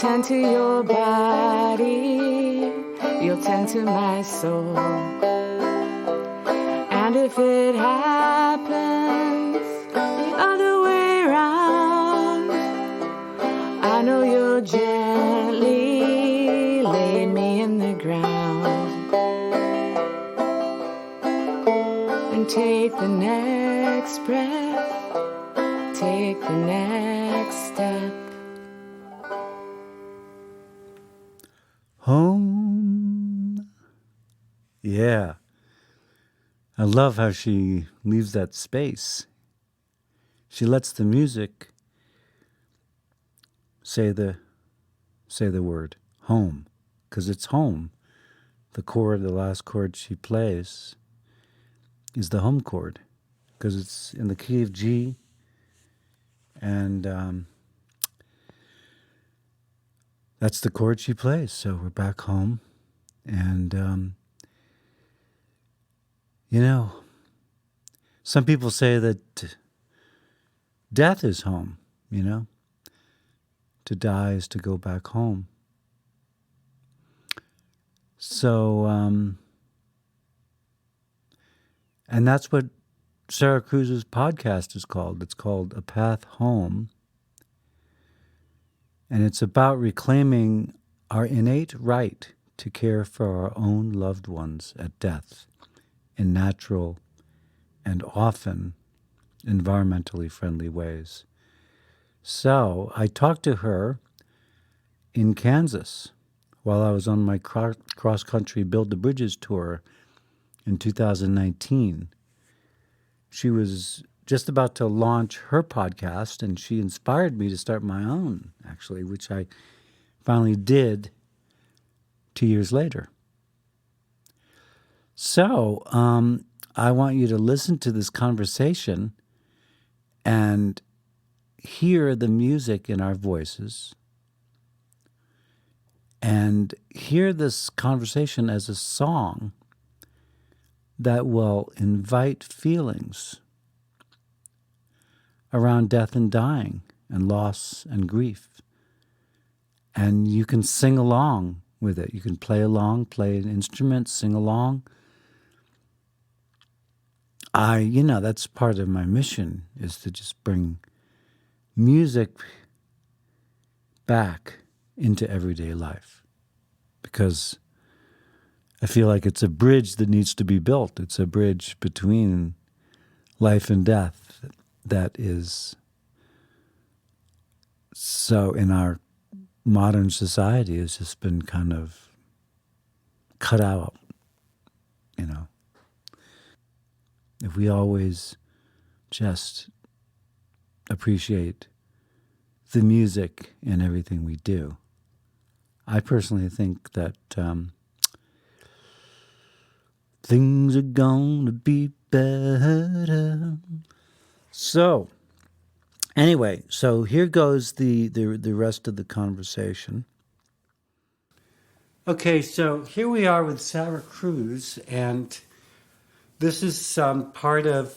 tend to your body, you'll tend to my soul. And if it happens the other way around, I know you'll gently lay me in the ground and take the next breath, take the next step. Home. Yeah. I love how she leaves that space. She lets the music say the word home, because it's home. The last chord she plays is the home chord, because it's in the key of G, and that's the chord she plays. So we're back home, and some people say that death is home, to die is to go back home. So, and that's what Sarah Cruz's podcast is called. It's called A Path Home. And it's about reclaiming our innate right to care for our own loved ones at death in natural and often environmentally friendly ways. So I talked to her in Kansas while I was on my cross-country Build the Bridges tour in 2019. She was just about to launch her podcast, and she inspired me to start my own, actually, which I finally did 2 years later. So I want you to listen to this conversation and hear the music in our voices and hear this conversation as a song that will invite feelings around death and dying and loss and grief. And you can sing along with it. You can play along, play an instrument, sing along. That's part of my mission, is to just bring music back into everyday life. Because I feel like it's a bridge that needs to be built. It's a bridge between life and death that is so in our modern society has just been kind of cut out, If we always just appreciate the music in everything we do. I personally think that things are gonna be better. So, anyway, here goes the rest of the conversation. Okay, so here we are with Sarah Cruz, and this is part of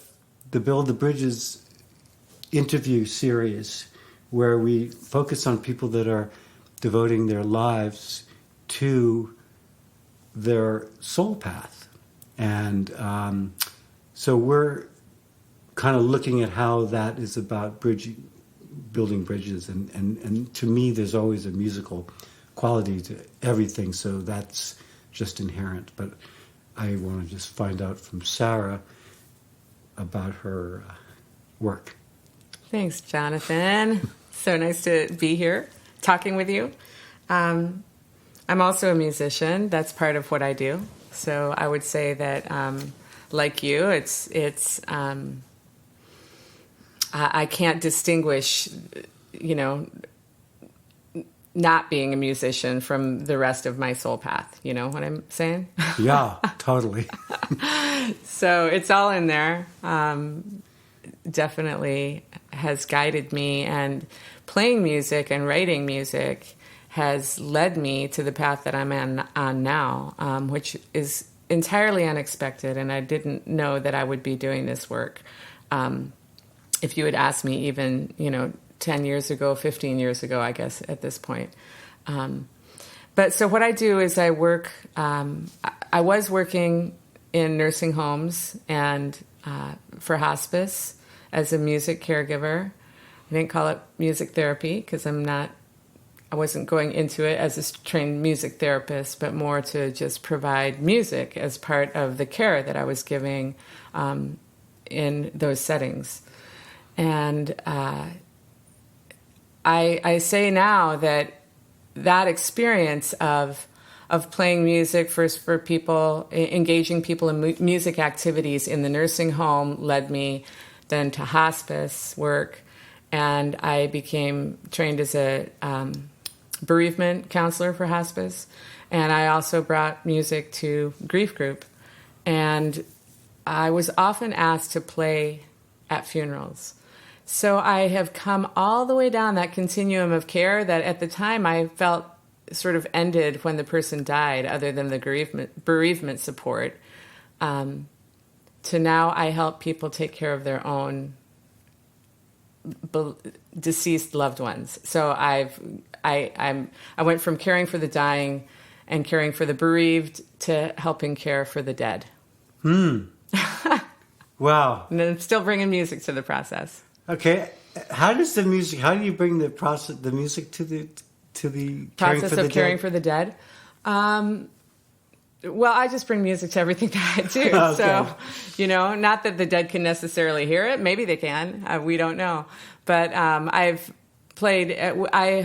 the Build the Bridges interview series, where we focus on people that are devoting their lives to their soul path. And so we're kind of looking at how that is about building bridges. And to me, there's always a musical quality to everything, so that's just inherent. But I want to just find out from Sarah about her work. Thanks, Jonathan. So nice to be here talking with you. I'm also a musician. That's part of what I do. So I would say that, like you, I can't distinguish, not being a musician from the rest of my soul path. You know what I'm saying? Yeah, totally. So it's all in there. Definitely has guided me, and playing music and writing music has led me to the path that I'm on now, which is entirely unexpected, and I didn't know that I would be doing this work. If you had asked me even, 10 years ago, 15 years ago, I guess, at this point. But so what I do is I work. I was working in nursing homes and for hospice as a music caregiver. I didn't call it music therapy because I wasn't going into it as a trained music therapist, but more to just provide music as part of the care that I was giving in those settings. And I say now that experience of playing music first for people, engaging people in music activities in the nursing home led me then to hospice work. And I became trained as a bereavement counselor for hospice. And I also brought music to grief group. And I was often asked to play at funerals. So I have come all the way down that continuum of care that at the time I felt sort of ended when the person died, other than the bereavement support, to now I help people take care of their own deceased loved ones. So I went from caring for the dying and caring for the bereaved to helping care for the dead. Wow. And then still bringing music to the process. Okay, how do you bring the music to the process of caring for the dead? Well, I just bring music to everything that I do. Okay. So, not that the dead can necessarily hear it. Maybe they can. We don't know. But I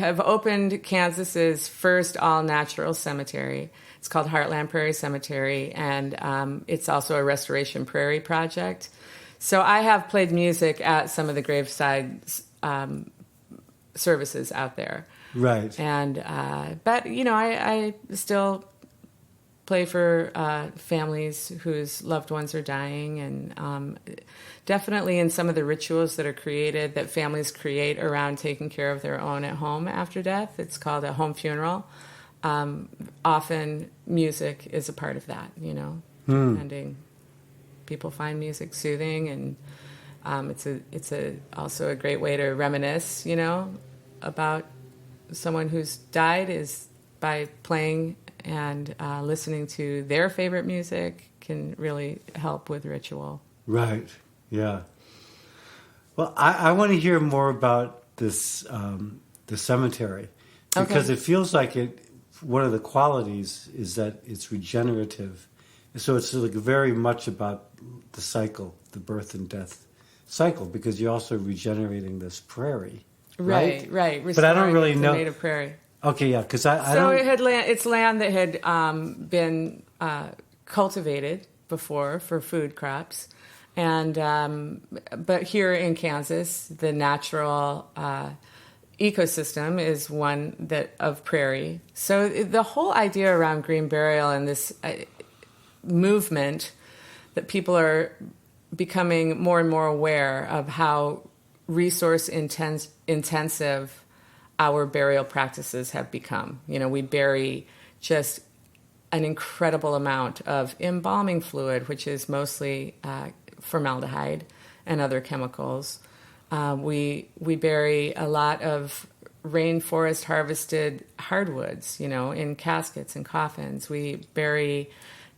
have opened Kansas's first all-natural cemetery. It's called Heart Land Prairie Cemetary, and it's also a restoration prairie project. So I have played music at some of the graveside services out there. Right. And but I still play for families whose loved ones are dying, and definitely in some of the rituals that are created, that families create around taking care of their own at home after death. It's called a home funeral. Often music is a part of that, depending. People find music soothing, and it's also a great way to reminisce, about someone who's died, is by playing and listening to their favorite music can really help with ritual. Right. Yeah. Well, I want to hear more about this the cemetery, because It feels like one of the qualities is that it's regenerative. So it's like very much about the cycle, the birth and death cycle, because you're also regenerating this prairie, right? Right. But I don't really know. Native prairie. Okay, yeah, because I so don't. It's land that had been cultivated before for food crops, and but here in Kansas, the natural ecosystem is one of prairie. So the whole idea around green burial and this movement that people are becoming more and more aware of how resource intensive our burial practices have become. We bury just an incredible amount of embalming fluid, which is mostly formaldehyde and other chemicals. We bury a lot of rainforest harvested hardwoods, in caskets and coffins. We bury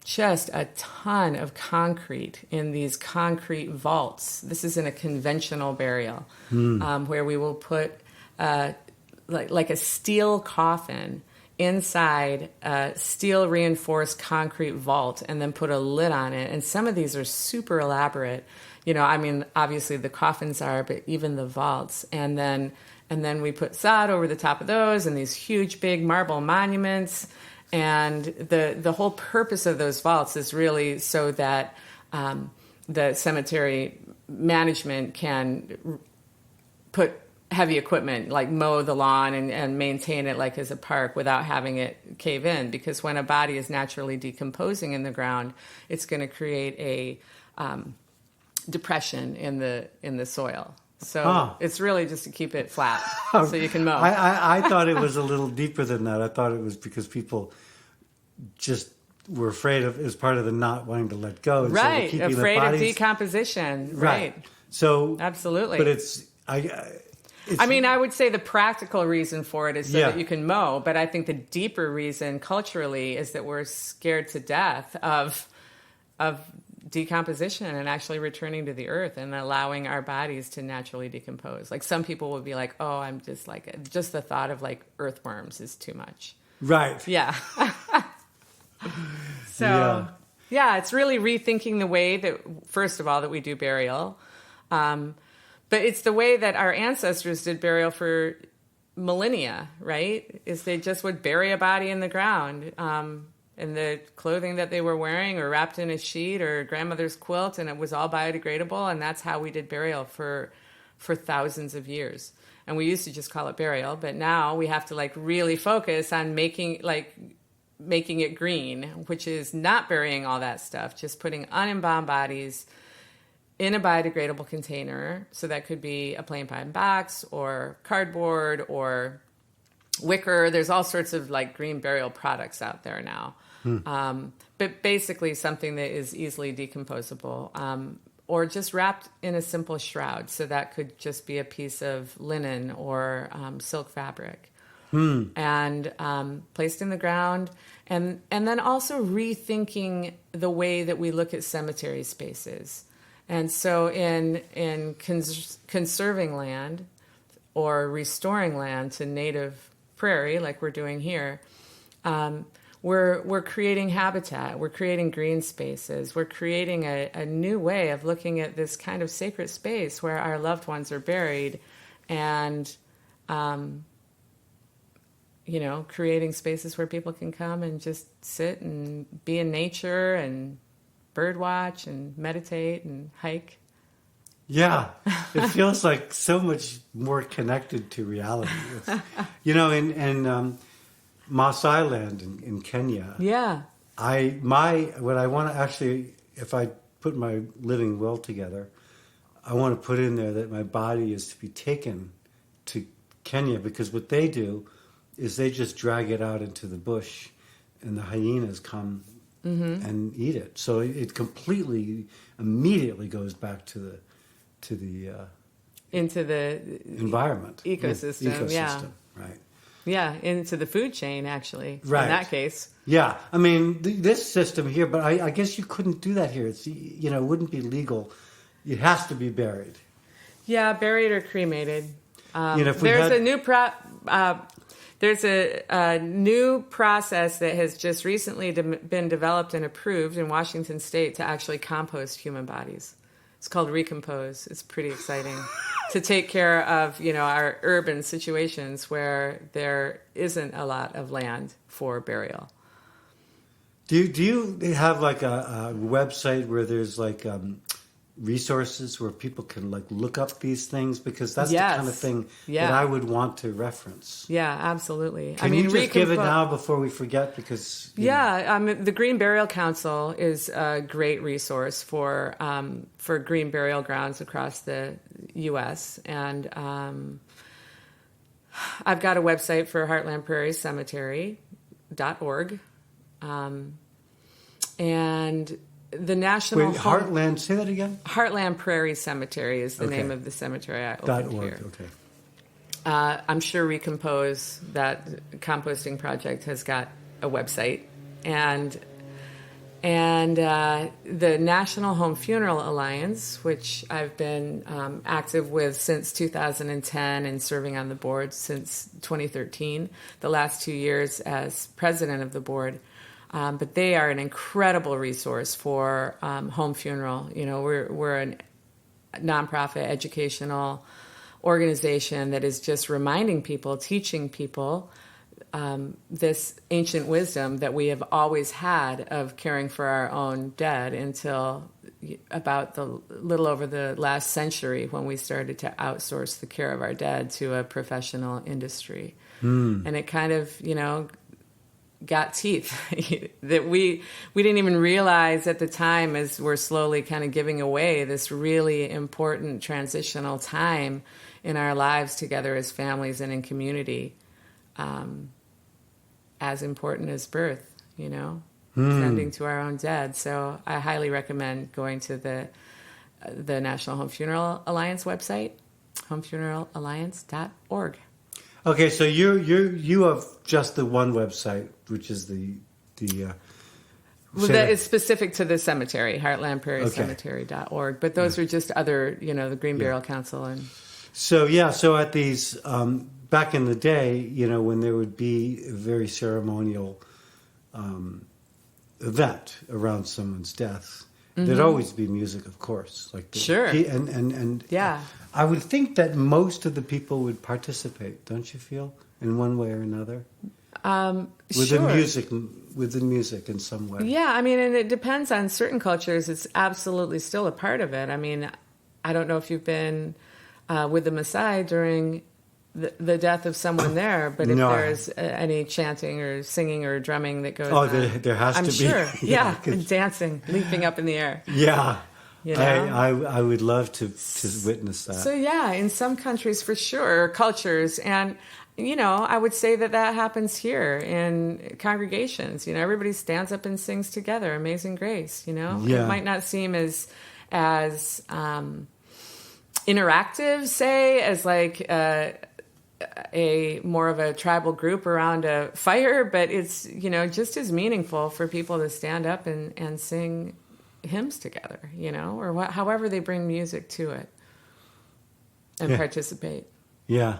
just a ton of concrete in these concrete vaults. This is in a conventional burial, where we will put like a steel coffin inside a steel reinforced concrete vault and then put a lid on it. And some of these are super elaborate. Obviously the coffins are, but even the vaults. And then we put sod over the top of those and these huge big marble monuments. And the whole purpose of those vaults is really so that the cemetery management can put heavy equipment, like mow the lawn and maintain it like as a park without having it cave in. Because when a body is naturally decomposing in the ground, it's going to create a depression in the soil. So it's really just to keep it flat so you can mow. I thought it was a little deeper than that. I thought it was because people just were afraid of, as part of the not wanting to let go. And right, so afraid of decomposition. Right. So absolutely. But it's I mean, I would say the practical reason for it is so Yeah. that you can mow, but I think the deeper reason culturally is that we're scared to death of decomposition and actually returning to the earth and allowing our bodies to naturally decompose. Like some people would be like, "Oh, I'm just like just the thought of like earthworms is too much." Right. Yeah. So, yeah, it's really rethinking the way that, first of all, that we do burial. But it's the way that our ancestors did burial for millennia, right? Is they just would bury a body in the ground, in the clothing that they were wearing or wrapped in a sheet or grandmother's quilt, and it was all biodegradable, and that's how we did burial for thousands of years. And we used to just call it burial, but now we have to like really focus on making it green, which is not burying all that stuff, just putting unembalmed bodies in a biodegradable container. So that could be a plain pine box or cardboard or wicker. There's all sorts of like green burial products out there now. But basically something that is easily decomposable, or just wrapped in a simple shroud. So that could just be a piece of linen or silk fabric. And placed in the ground, and then also rethinking the way that we look at cemetery spaces. And so in conserving land or restoring land to native prairie, like we're doing here, we're creating habitat, we're creating green spaces, we're creating a new way of looking at this kind of sacred space where our loved ones are buried, and creating spaces where people can come and just sit and be in nature and bird watch and meditate and hike. Yeah, it feels like so much more connected to reality. In Moss Island in Kenya. Yeah. What I want to actually, if I put my living will together, I want to put in there that my body is to be taken to Kenya, because what they do is they just drag it out into the bush, and the hyenas come and eat it. So it completely, immediately goes back to the into the environment, ecosystem. Yeah, right. Yeah, into the food chain, actually. Right. In that case. Yeah, I mean this system here, but I guess you couldn't do that here. It's it wouldn't be legal. It has to be buried. Yeah, buried or cremated. There's a new process that has just recently been developed and approved in Washington State to actually compost human bodies. It's called Recompose. It's pretty exciting to take care of, our urban situations where there isn't a lot of land for burial. Do you have like a website where there's like resources where people can like look up these things, because that's the kind of thing that I would want to reference. Yeah, absolutely. Can you just give it now before we forget? Because the Green Burial Council is a great resource for green burial grounds across the U.S. And I've got a website for Heart Land Prairie Cemetary.org, and the National Heartland. Say that again. Heart Land Prairie Cemetery is the name of the cemetery I opened here. Okay. I'm sure Recompose, that composting project, has got a website, and the National Home Funeral Alliance, which I've been active with since 2010 and serving on the board since 2013. The last 2 years as president of the board. But they are an incredible resource for home funeral. We're a nonprofit educational organization that is just reminding people, teaching people this ancient wisdom that we have always had of caring for our own dead until about the little over the last century, when we started to outsource the care of our dead to a professional industry. And it kind of, got teeth that we didn't even realize at the time, as we're slowly kind of giving away this really important transitional time in our lives together as families and in community, as important as birth, tending to our own dead. So I highly recommend going to the National Home Funeral Alliance website homefuneralalliance.org. Okay, so you have just the one website, which is the Well, that is specific to the cemetery, Heart Land Prairie Okay. Cemetary.org. But those are just other, the Green Burial Council. And So at these back in the day, when there would be a very ceremonial event around someone's death, there'd always be music, of course. Sure. And Yeah. I would think that most of the people would participate. Don't you feel, in one way or another, with Sure. the music in some way? Yeah, and it depends on certain cultures. It's absolutely still a part of it. I don't know if you've been with the Maasai during the death of someone there, but if No. there's any chanting or singing or drumming that goes Oh, on, there has I'm to be. sure. Yeah, 'Cause- and dancing, leaping up in the air. Yeah. You know? I would love to witness that. So yeah, in some countries for sure, or cultures, and I would say that happens here in congregations. Everybody stands up and sings together, Amazing Grace. Yeah. It might not seem as interactive, say, as like a more of a tribal group around a fire, but it's just as meaningful for people to stand up and sing hymns together, or however they bring music to it and participate. Yeah.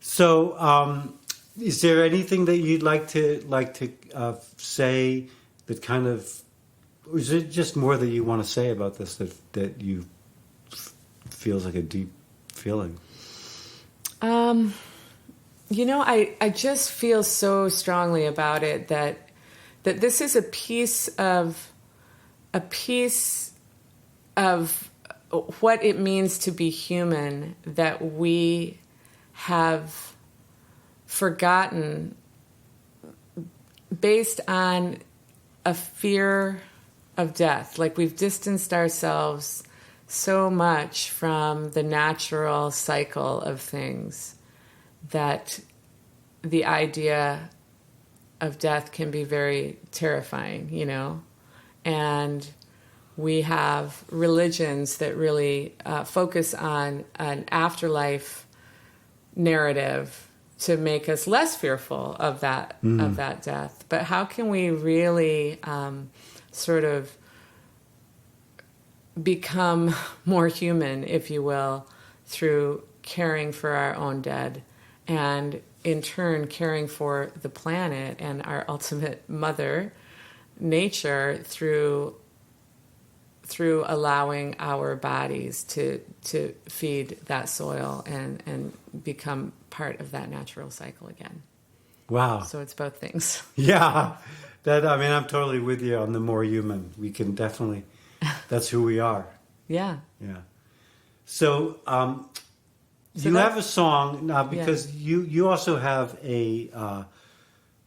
So, is there anything that you'd like to say that kind of, or is it just more that you want to say about this that you feels like a deep feeling? I just feel so strongly about it that this is a piece of what it means to be human that we have forgotten based on a fear of death. Like we've distanced ourselves so much from the natural cycle of things that the idea of death can be very terrifying, and we have religions that really focus on an afterlife narrative to make us less fearful of that death. But how can we really sort of become more human, if you will, through caring for our own dead, and in turn caring for the planet and our ultimate mother, nature, through allowing our bodies to feed that soil and become part of that natural cycle again. Wow. So it's both things. Yeah. I'm totally with you on the more human. We can definitely, that's who we are. Yeah. Yeah. So, you have a song now because you also have a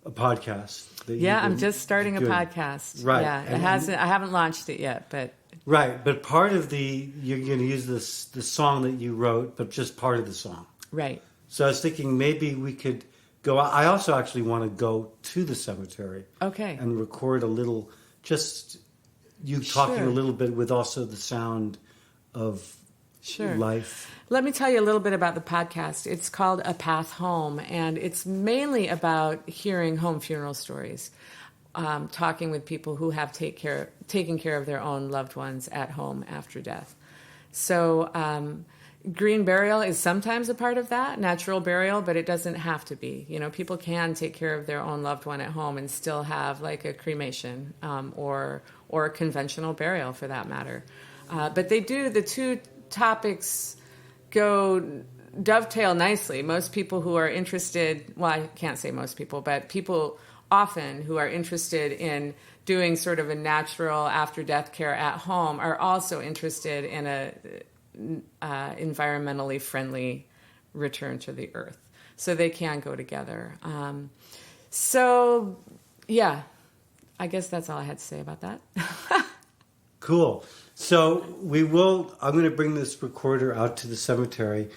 podcast. I'm just starting a podcast. Right. Yeah, I haven't launched it yet, but right. But part of you're going to use the song that you wrote, but just part of the song. Right. So I was thinking maybe we could go. I also actually want to go to the cemetery. Okay. And record a little, just you talking Sure. a little bit with also the sound of Sure. life. Let me tell you a little bit about the podcast. It's called A Path Home, and it's mainly about hearing home funeral stories, talking with people who have taken care of their own loved ones at home after death. So green burial is sometimes a part of that, natural burial, but it doesn't have to be. People can take care of their own loved one at home and still have like a cremation or a conventional burial for that matter. But the two topics dovetail nicely. Most people who are interested, well, I can't say most people, but people often who are interested in doing sort of a natural after death care at home are also interested in a environmentally friendly return to the earth. So they can go together. I guess that's all I had to say about that. Cool. So I'm going to bring this recorder out to the cemetery.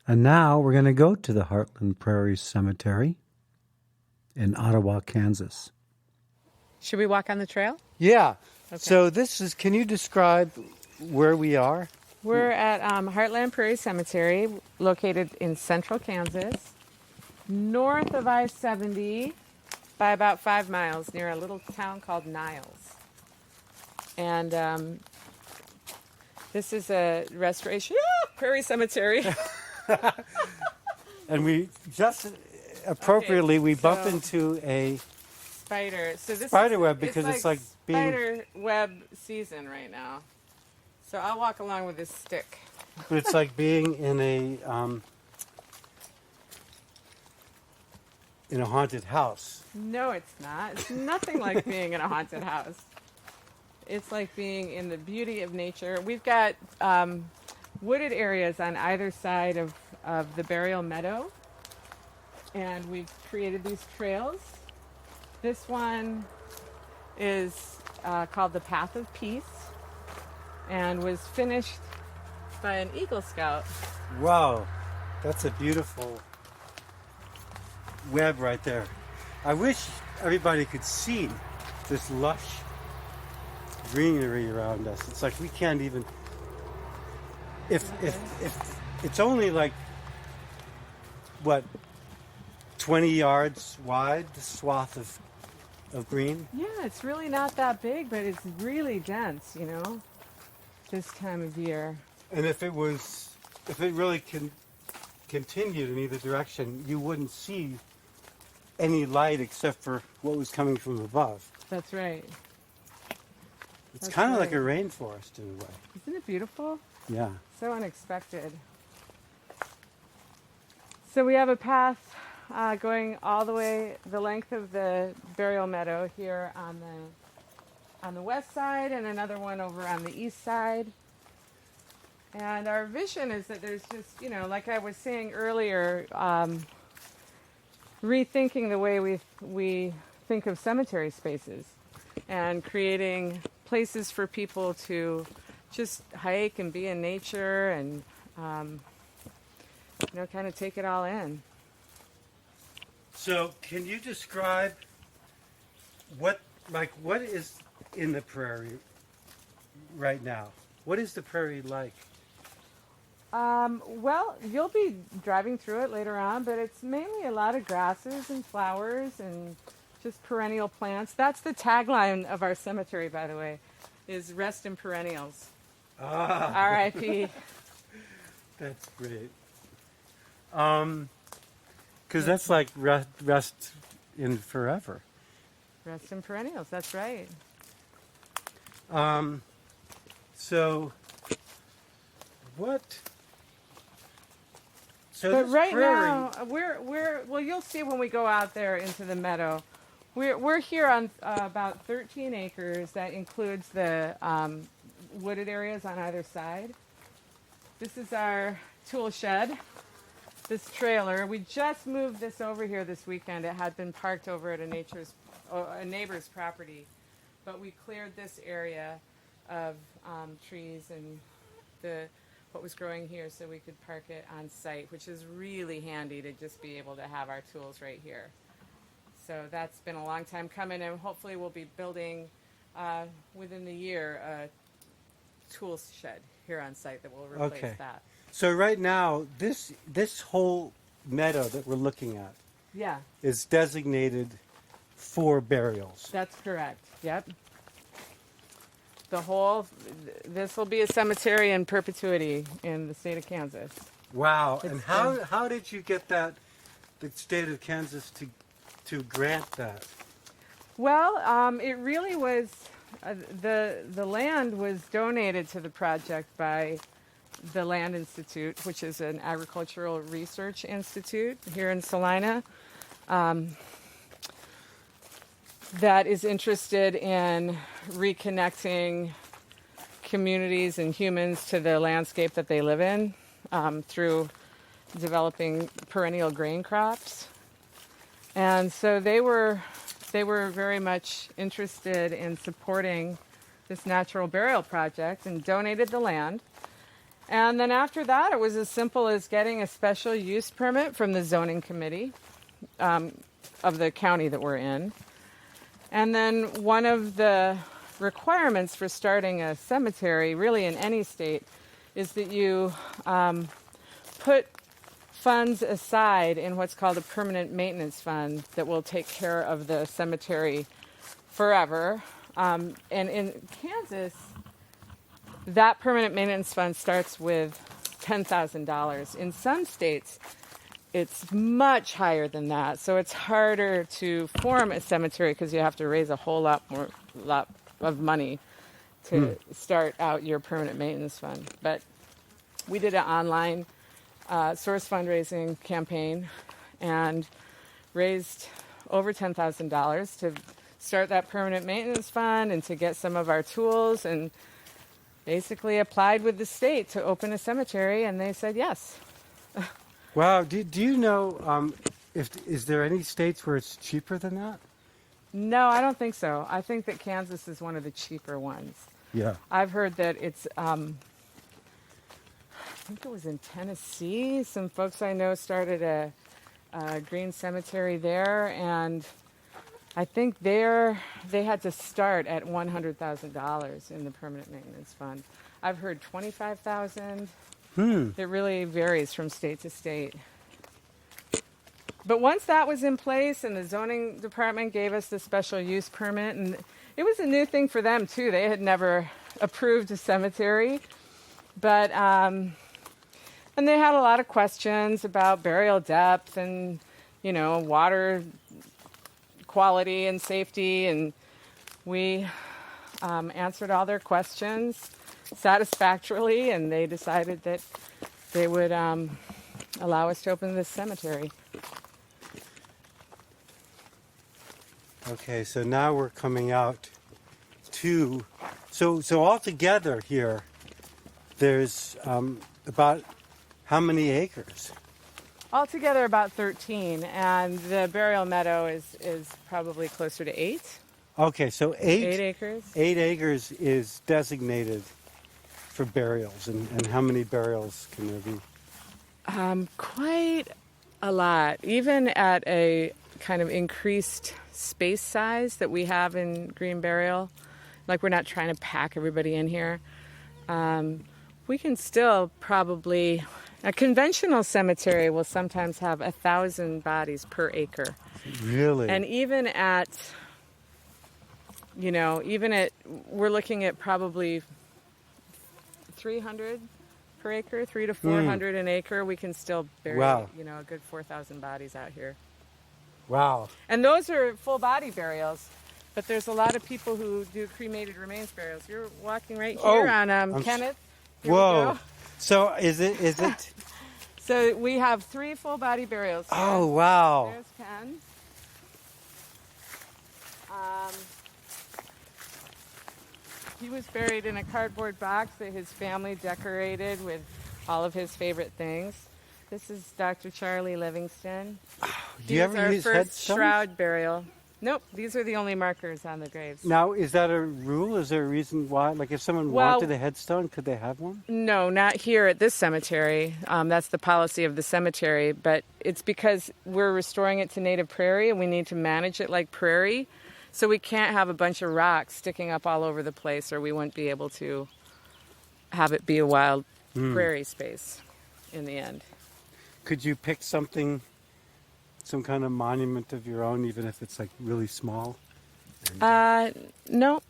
And now we're going to go to the Heart Land Prairie Cemetery in Ottawa, Kansas. Should we walk on the trail? Yeah. Okay. So can you describe where we are? We're at Heart Land Prairie Cemetery, located in central Kansas, north of I-70 by about 5 miles, near a little town called Niles. And this is a restoration. Prairie Cemetery. And we just appropriately we bump so- into a Spider. So this spider is, web because it's like being, spider web season right now. So I'll walk along with this stick. but it's like being in a haunted house. No, it's not. It's nothing like being in a haunted house. It's like being in the beauty of nature. We've got wooded areas on either side of the burial meadow, and we've created these trails. This one is called the Path of Peace and was finished by an Eagle Scout. Wow, that's a beautiful web right there. I wish everybody could see this lush greenery around us. It's like we can't even. If it's only like what 20 yards wide, the swath of green. Yeah, it's really not that big, but it's really dense, this time of year. And if it really continued in either direction, you wouldn't see any light except for what was coming from above. That's right. It's That's kind of like a right. rainforest in a way. Isn't it beautiful? Yeah. So unexpected. So we have a path going all the way the length of the burial meadow here on the west side, and another one over on the east side. And our vision is that there's just, like I was saying earlier, rethinking the way we think of cemetery spaces and creating places for people to just hike and be in nature and, kind of take it all in. So, can you describe what is in the prairie right now? What is the prairie like? Well, you'll be driving through it later on, but it's mainly a lot of grasses and flowers and just perennial plants. That's the tagline of our cemetery, by the way, is Rest in Perennials. Ah, R.I.P. that's great. Because that's like rest in forever. Rest in Perennials, that's right. So, what? So But this right prairie, now, well, you'll see when we go out there into the meadow. We're here on about 13 acres. That includes the wooded areas on either side. This is our tool shed. This trailer. We just moved this over here this weekend. It had been parked over at a neighbor's property, but we cleared this area of trees and what was growing here so we could park it on site, which is really handy to just be able to have our tools right here. So that's been a long time coming, and hopefully we'll be building within the year a tool shed here on site that will replace that. So right now, this whole meadow that we're looking at Yeah, is designated for burials. that's correct. Yep. This will be a cemetery in perpetuity in the state of Kansas. Wow! It's And how did you get the state of Kansas to grant that? Well, it really was, the land was donated to the project by the Land Institute, which is an agricultural research institute here in Salina, that is interested in reconnecting communities and humans to the landscape that they live in through developing perennial grain crops. And so they were very much interested in supporting this natural burial project and donated the land. And then after that, it was as simple as getting a special use permit from the zoning committee of the county that we're in. And then one of the requirements for starting a cemetery, really in any state, is that you put funds aside in what's called a permanent maintenance fund that will take care of the cemetery forever. And in Kansas, that permanent maintenance fund starts with $10,000. In some states, it's much higher than that. So it's harder to form a cemetery because you have to raise a whole lot of money to start out your permanent maintenance fund. But we did an online source fundraising campaign and raised over $10,000 to start that permanent maintenance fund and to get some of our tools, and basically applied with the state to open a cemetery, and they said yes. Wow. Do you know is there any states where it's cheaper than that? No, I don't think so. I think that Kansas is one of the cheaper ones. Yeah. I've heard that it's, I think it was in Tennessee. Some folks I know started a green cemetery there, and I think they had to start at $100,000 in the permanent maintenance fund. I've heard $25,000. It really varies from state to state. But once that was in place and the zoning department gave us the special use permit, and it was a new thing for them too. They had never approved a cemetery, but and they had a lot of questions about burial depth and, water quality and safety, and we answered all their questions satisfactorily, and they decided that they would allow us to open this cemetery. Okay, so now we're coming out to, so altogether here, there's about how many acres? Altogether about 13, and the burial meadow is probably closer to 8. Okay, so 8 acres. 8 acres is designated for burials, and how many burials can there be? Quite a lot, even at a kind of increased space size that we have in green burial. Like, we're not trying to pack everybody in here. We can still probably, a conventional cemetery will sometimes have 1,000 bodies per acre. Really? And even at, we're looking at probably 300 per acre, 300 to 400 an acre. We can still bury, a good 4,000 bodies out here. Wow. And those are full body burials, but there's a lot of people who do cremated remains burials. You're walking right here on Kenneth. Here Whoa. So is it? So we have 3 full body burials here. Oh, wow. There's Ken. He was buried in a cardboard box that his family decorated with all of his favorite things. This is Dr. Charlie Livingston. Do you ever use our first headstones? shroud burial. Nope, these are the only markers on the graves. Now, is that a rule? Is there a reason why? Like, if someone wanted a headstone, could they have one? No, not here at this cemetery. That's the policy of the cemetery, but it's because we're restoring it to native prairie and we need to manage it like prairie. So we can't have a bunch of rocks sticking up all over the place, or we wouldn't be able to have it be a wild prairie space in the end. Could you pick something, some kind of monument of your own, even if it's like really small? No.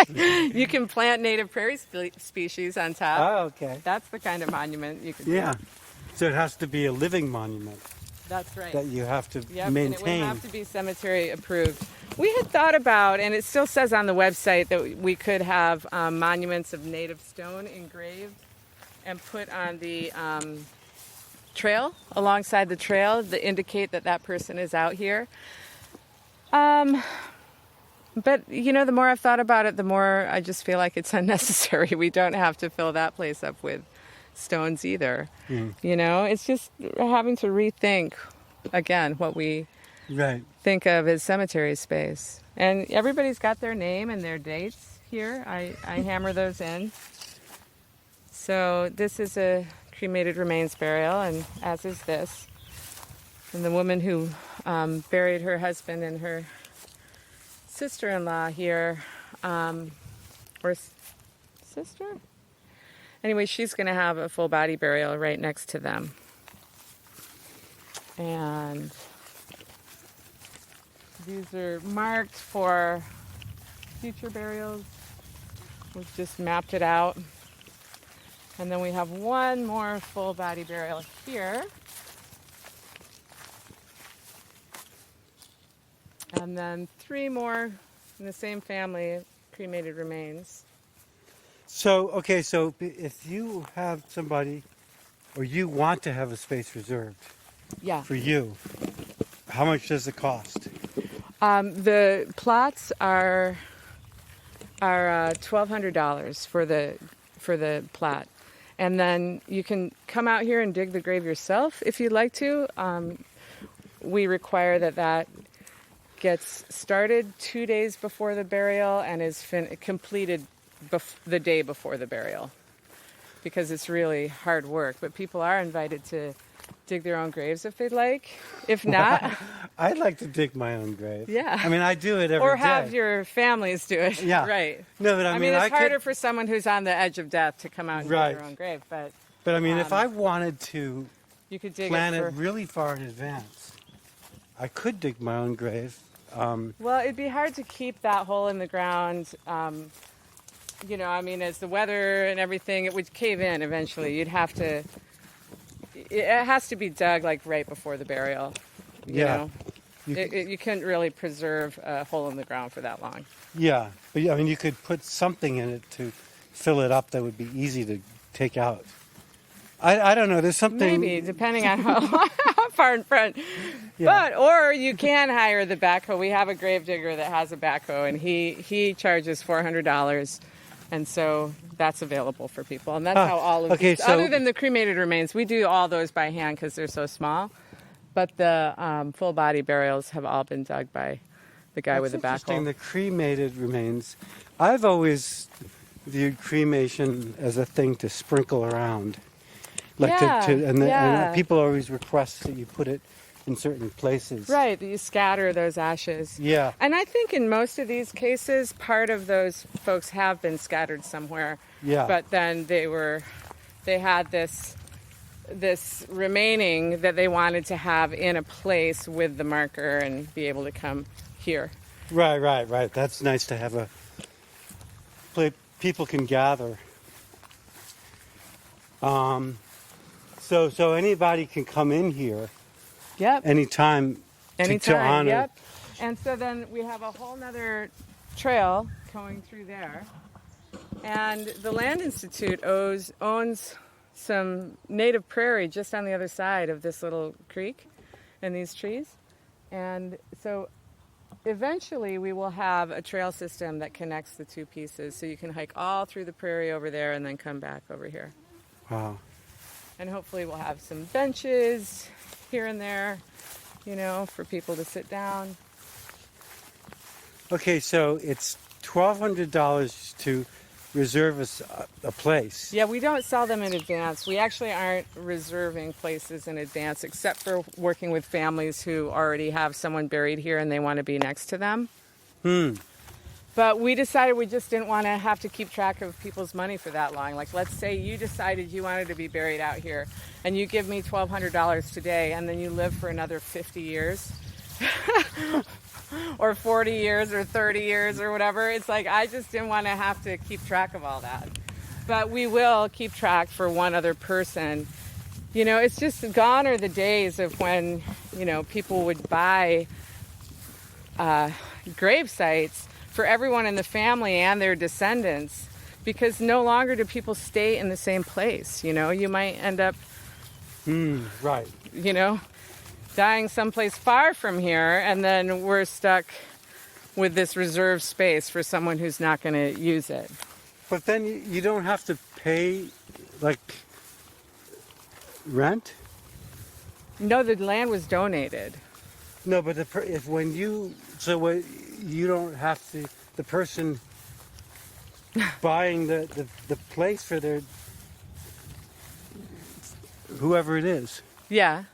You can plant native prairie species on top. Oh, okay. That's the kind of monument you could do. Yeah. So it has to be a living monument. That's right. That you have to Yep, maintain. and it would have to be cemetery approved. We had thought about, and it still says on the website, that we could have monuments of native stone engraved and put on the trail, alongside the trail, to indicate that that person is out here. But, the more I've thought about it, the more I just feel like it's unnecessary. We don't have to fill that place up with stones either. It's just having to rethink, again, what we think of as cemetery space. And everybody's got their name and their dates here. I hammer those in. So this is a cremated remains burial, and as is this. And the woman who buried her husband and her sister-in-law here, or sister? Anyway, she's going to have a full body burial right next to them. And these are marked for future burials. We've just mapped it out. And then we have one more full body burial here. And then 3 more in the same family, cremated remains. So, okay, so if you have somebody, or you want to have a space reserved Yeah. for you, how much does it cost? The plots are $1,200 for the plot, and then you can come out here and dig the grave yourself if you'd like to. We require that gets started 2 days before the burial and is completed the day before the burial, because it's really hard work. But people are invited to dig their own graves if they'd like. If not, I'd like to dig my own grave. Yeah. I mean, I do it every day. or have your families do it. Yeah. Right. No, but I mean, it's I harder could, for someone who's on the edge of death to come out and Right. dig their own grave. But I mean, if I wanted to you could dig plan it it really far in advance, I could dig my own grave. Well, it'd be hard to keep that hole in the ground. As the weather and everything, it would cave in eventually. You'd have to. It has to be dug like right before the burial. You know? You couldn't really preserve a hole in the ground for that long. Yeah, but I mean, you could put something in it to fill it up that would be easy to take out. I don't know. There's something. Maybe, depending on how far in front. Yeah. Or you can hire the backhoe. We have a grave digger that has a backhoe, and he charges $400, and so that's available for people. And that's how all of these, other than the cremated remains, we do all those by hand because they're so small. But the full body burials have all been dug by the guy with the backhoe. The cremated remains. I've always viewed cremation as a thing to sprinkle around. And people always request that you put it in certain places. Right, that you scatter those ashes. Yeah. And I think in most of these cases, part of those folks have been scattered somewhere. Yeah. But then they had this remaining that they wanted to have in a place with the marker and be able to come here. Right. That's nice to have a place people can gather. So anybody can come in here. Yep. Anytime. To honor. Yep. And so then we have a whole nother trail going through there. And the Land Institute owns some native prairie just on the other side of this little creek and these trees. And so eventually we will have a trail system that connects the two pieces. So you can hike all through the prairie over there and then come back over here. Wow. And hopefully we'll have some benches here and there, for people to sit down. Okay, so it's $1,200 to reserve a place. Yeah, we don't sell them in advance. We actually aren't reserving places in advance, except for working with families who already have someone buried here and they want to be next to them. But we decided we just didn't want to have to keep track of people's money for that long. Like, let's say you decided you wanted to be buried out here, and you give me $1,200 today, and then you live for another 50 years, or 40 years, or 30 years, or whatever. It's like, I just didn't want to have to keep track of all that. But we will keep track for one other person. It's just gone are the days of when, people would buy grave sites for everyone in the family and their descendants, because no longer do people stay in the same place. You might end up, Right. dying someplace far from here, and then we're stuck with this reserved space for someone who's not going to use it. But then you don't have to pay, rent? No, the land was donated. No, but you don't have to, the person buying the place for their, whoever it is. Yeah.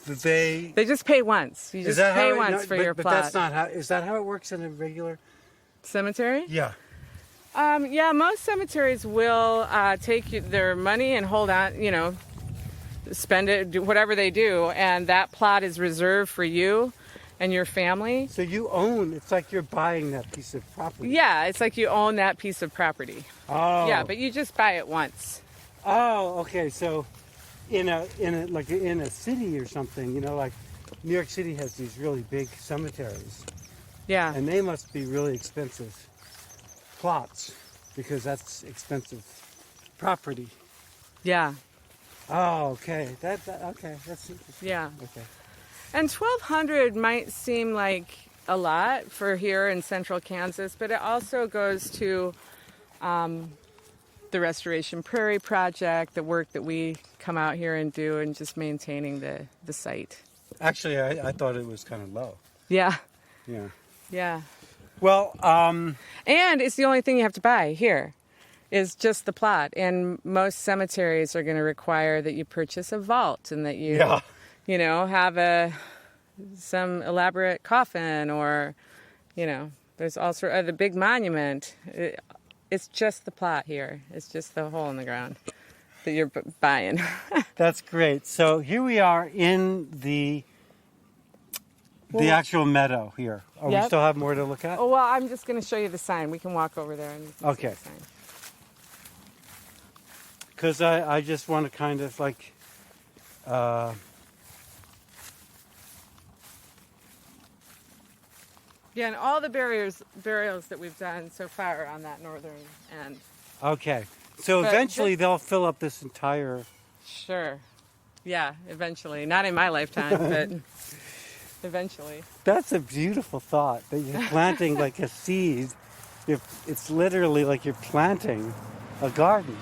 They just pay once. You just pay once for your plot. But that's not how, is that how it works in a regular cemetery? Yeah. Yeah, most cemeteries will take their money and hold on, spend it, do whatever they do, and that plot is reserved for you and your family. So it's like you're buying that piece of property. Yeah, it's like you own that piece of property. Oh. Yeah, but you just buy it once. Oh, okay. So in a city or something, like New York City has these really big cemeteries. Yeah. And they must be really expensive plots because that's expensive property. Yeah. Oh, okay. Okay, that's interesting. Yeah. Okay. And 1,200 might seem like a lot for here in central Kansas, but it also goes to the Restoration Prairie Project, the work that we come out here and do, and just maintaining the site. Actually, I thought it was kind of low. Yeah. Yeah. Yeah. Well, and it's the only thing you have to buy here is just the plot. And most cemeteries are going to require that you purchase a vault and that you, have some elaborate coffin or, there's also the big monument. It's just the plot here. It's just the hole in the ground that you're buying. that's great. So here we are in the actual meadow here. Oh, Yep. We still have more to look at? Oh, well, I'm just going to show you the sign. We can walk over there and see Okay. the sign. Because I just want to kind of like... Yeah, and all the burials that we've done so far are on that northern end. Okay. So But eventually they'll fill up this entire... Sure. Yeah, eventually. Not in my lifetime, but eventually. That's a beautiful thought, that you're planting like a seed. It's literally like you're planting a garden.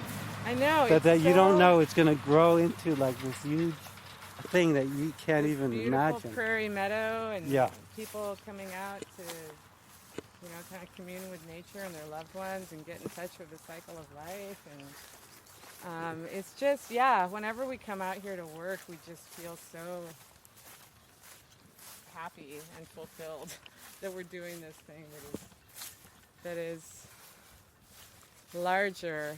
I know. That you don't know it's going to grow into like this huge thing that you can't even beautiful imagine. Prairie meadow and Yeah. people coming out to, kind of commune with nature and their loved ones and get in touch with the cycle of life. And it's just, whenever we come out here to work, we just feel so happy and fulfilled that we're doing this thing that is larger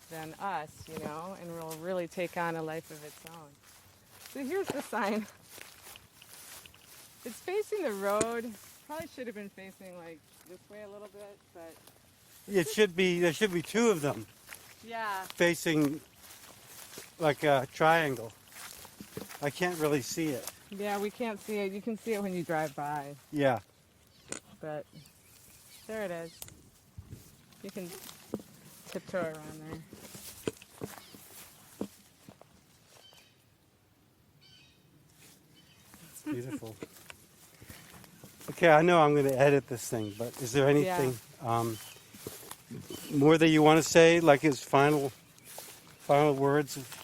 than us, and will really take on a life of its own. So here's the sign. It's facing the road. Probably should have been facing like this way a little bit, but There should be two of them yeah. facing like a triangle. I can't really see it. Yeah, we can't see it. You can see it when you drive by, Yeah. but there it is. You can tiptoe around there. It's beautiful. Okay, I know I'm going to edit this thing, but is there anything more that you want to say, like his final words of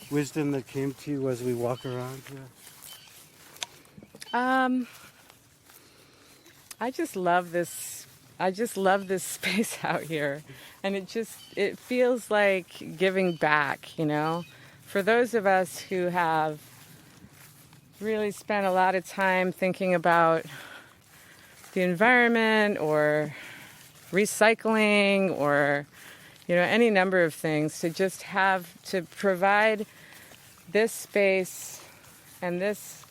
wisdom that came to you as we walk around here? I just love this. I just love this space out here, and it feels like giving back. For those of us who have really spent a lot of time thinking about the environment or recycling or any number of things, to just have to provide this space and this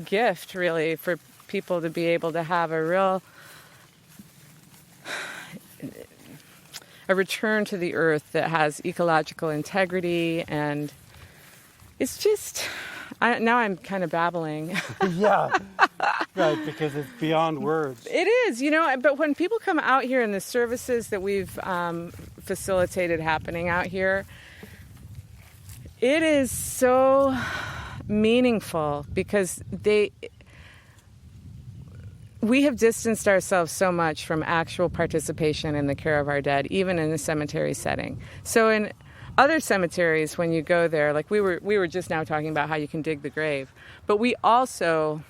gift really for people to be able to have a return to the earth that has ecological integrity. And it's just, now I'm kind of babbling. Yeah, right, because it's beyond words. It is, but when people come out here and the services that we've facilitated happening out here, it is so meaningful because we have distanced ourselves so much from actual participation in the care of our dead, even in a cemetery setting. So in other cemeteries, when you go there, like we were just now talking about how you can dig the grave, but we also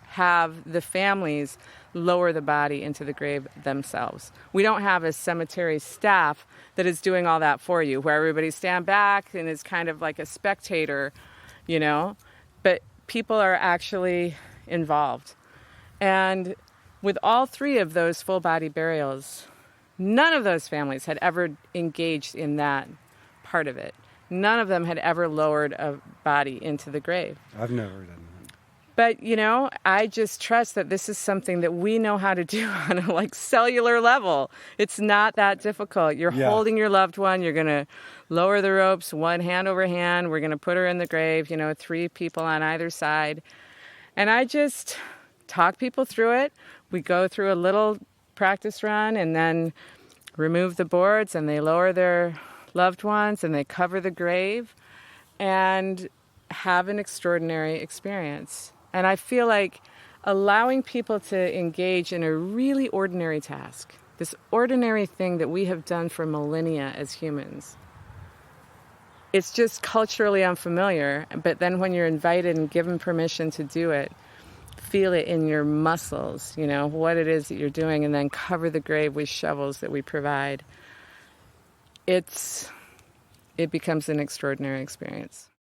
have the families lower the body into the grave themselves. We don't have a cemetery staff that is doing all that for you, where everybody stand back and is kind of like a spectator, but people are actually involved. And with all three of those full body burials, none of those families had ever engaged in that part of it. None of them had ever lowered a body into the grave. I've never done that. But, you know, I just trust that this is something that we know how to do on a like cellular level. It's not that difficult. You're holding your loved one. You're going to lower the ropes, one hand over hand. We're going to put her in the grave, you know, 3 people on either side. And I just talk people through it. We go through a little practice run and then remove the boards, and they lower their loved ones and they cover the grave and have an extraordinary experience. And I feel like allowing people to engage in a really ordinary task, this ordinary thing that we have done for millennia as humans, it's just culturally unfamiliar. But then when you're invited and given permission to do it, feel it in your muscles, you know, what it is that you're doing, and then cover the grave with shovels that we provide. It becomes an extraordinary experience.